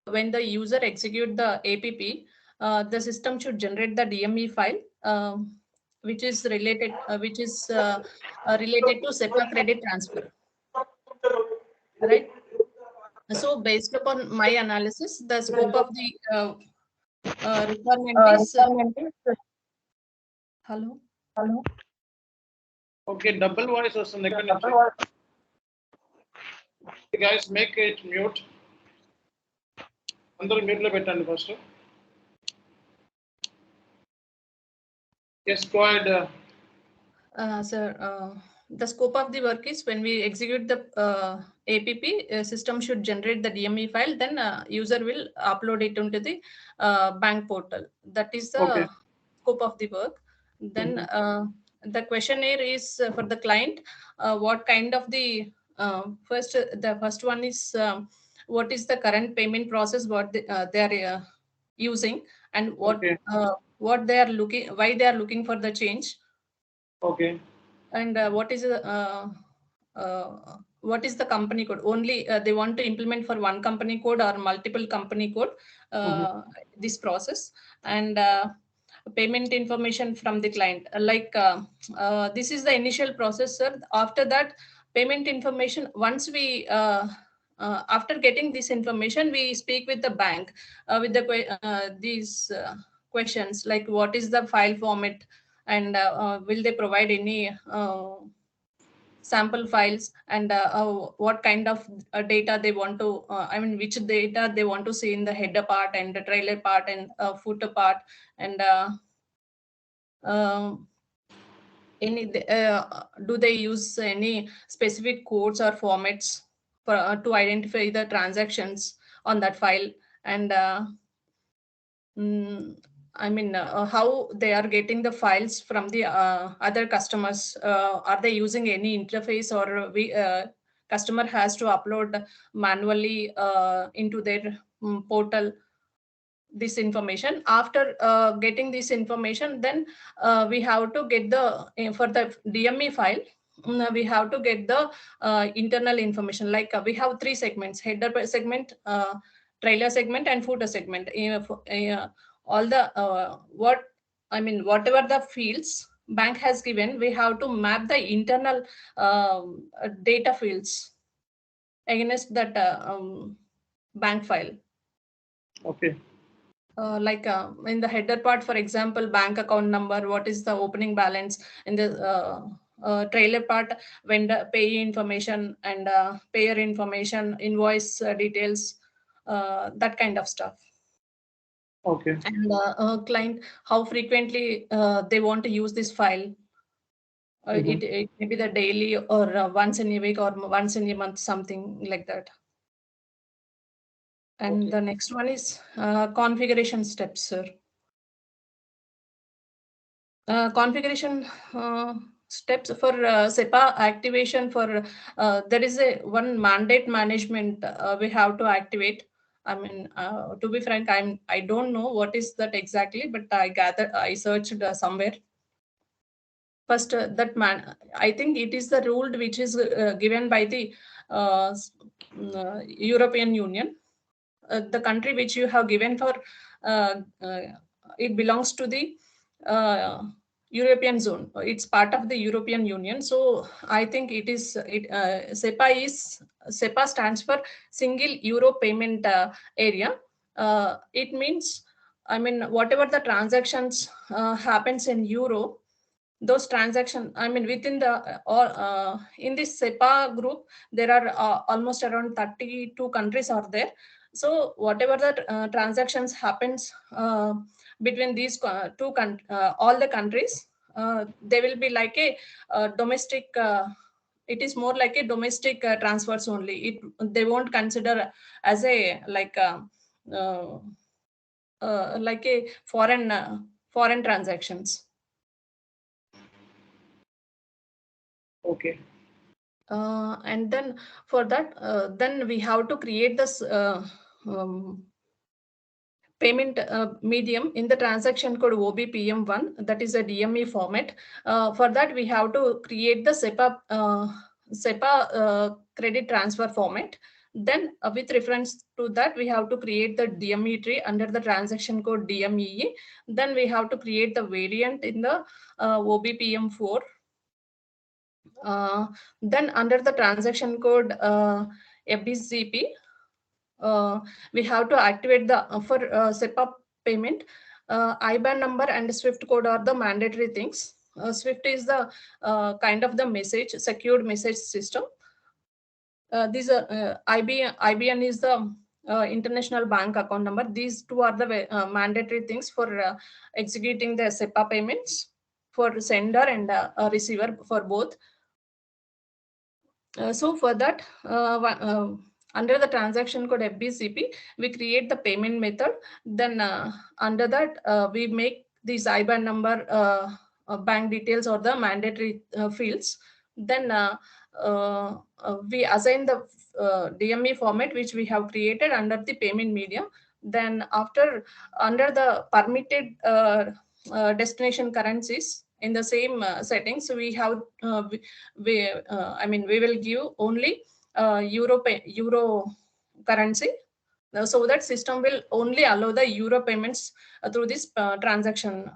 when the user execute the APP, the system should generate the DME file, which is related to SEPA credit transfer, right? So based upon my analysis, the scope of the requirement is hello. Okay, double voice వస్తుంది ఎక్కడి నుంచి? Guys, make it mute. అందరూ mute లో పెట్టండి first. Yes, go ahead. Sir, the scope of the work is when we execute the APP, system should generate the DME file, then user will upload it into the bank portal. That is the scope of the work. Then the questionnaire is for the client. What kind of the first one is what is the current payment process, what they are using, and what they are looking, why they are looking for the change. Okay. And what is the company code? Only they want to implement for one company code or multiple company code, this process. And payment information from the client, this is the initial process, sir. After that, payment information, once we after getting this information, we speak with the bank with these questions like what is the file format, and will they provide any sample files, and what kind of data they want to, which data they want to see in the header part and the trailer part and footer part, and do they use any specific codes or formats for to identify the transactions on that file, and how they are getting the files from the other customers. Are they using any interface, or customer has to upload manually into their portal this information. After getting this information, then we have to get the for the DME file, we have to get the internal information. Like we have 3 segments: header segment, trailer segment, and footer segment. All the whatever the fields bank has given, we have to map the internal data fields against that bank file. Okay. In the header part, for example, bank account number, what is the opening balance. In the trailer part, vendor payee information and payer information, invoice details, that kind of stuff. Okay. And client, how frequently they want to use this file. It may be the daily, or once in a week, or once in a month, something like that. And the next one is configuration steps, sir. Configuration steps for SEPA activation. For there is one mandate management we have to activate. To be frank, I don't know what is that exactly, but I searched somewhere. First, I think it is the rule which is given by the European Union. The country which you have given for it belongs to the European zone. It's part of the European Union. So I think it is SEPA stands for Single Euro Payment Area. It means, whatever the transactions happens in euro, those transactions, within the in this SEPA group, there are almost around 32 countries are there. So whatever the transactions happens between these all the countries, they will be like a domestic. It is more like a domestic transfers only. They won't consider as a like a foreign transactions. Okay. And then for that, then we have to create this payment medium in the transaction code OBPM1, that is a DME format. For that, we have to create the SEPA credit transfer format. Then with reference to that, we have to create the DME tree under the transaction code DME. Then we have to create the variant in the OBPM4. Then under the transaction code FBCP, we have to activate the for SEPA payment. IBAN number and SWIFT code are the mandatory things. SWIFT is the kind of the message, secured message system. These are IBN is the international bank account number. These two are the mandatory things for executing the SEPA payments for sender and receiver for both. So for that, under the transaction code FBCP, we create the payment method. Then under that, we make these IBAN number, bank details or the mandatory fields. Then we assign the DME format which we have created under the payment medium. Then after under the permitted destination currencies in the same settings, we have we will give only euro currency, so that system will only allow the euro payments through this transaction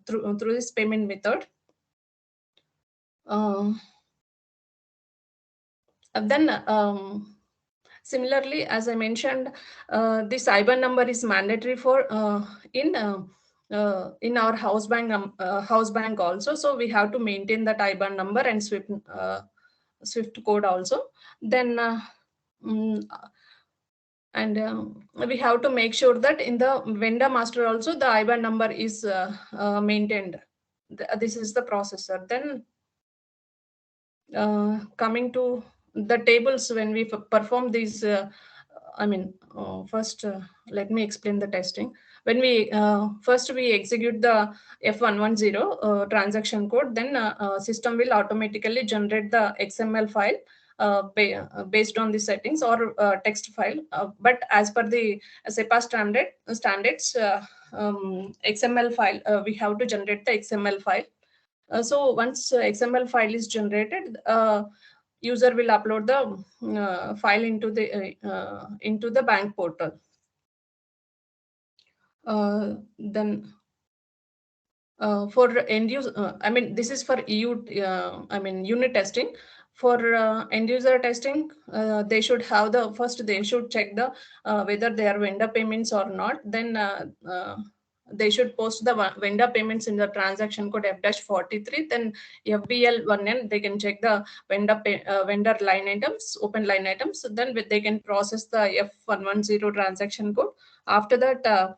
through this payment method. Then similarly, as I mentioned, this IBAN number is mandatory for in our house bank also. So we have to maintain that IBAN number and SWIFT code also. Then we have to make sure that in the vendor master also the IBAN number is maintained. This is the processor. Then coming to the tables, when we perform these, first let me explain the testing. When we first we execute the F110 transaction code, then system will automatically generate the XML file based on the settings or text file. But as per the SEPA standards, XML file, we have to generate the XML file. So once XML file is generated, user will upload the file into the bank portal. Then for end user, this is for EU, unit testing. For end user testing, they should have they should check the whether they are vendor payments or not. Then they should post the vendor payments in the transaction code F-43. Then FBL1N, they can check the vendor line items, open line items. So then they can process the F110 transaction code. After that,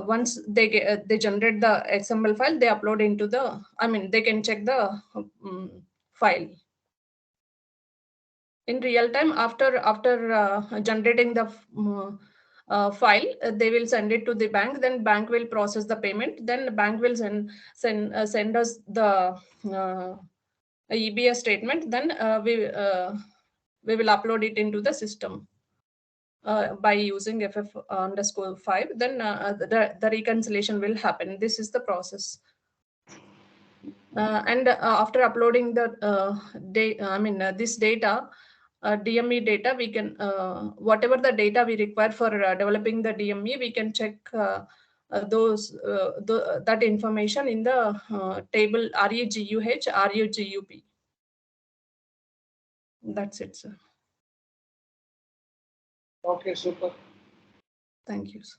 once they generate the XML file, they upload into the, they can check the file in real time. After generating the file, they will send it to the bank. Then bank will process the payment. Then the bank will send us the EBS statement. Then we will upload it into the system by using FF_5. Then the reconciliation will happen. This is the process. And after uploading the this data, DME data, we can whatever the data we require for developing the DME, we can check that information in the table RUGUH, RUGUP. That's it, sir. Okay, super. Thank you, sir.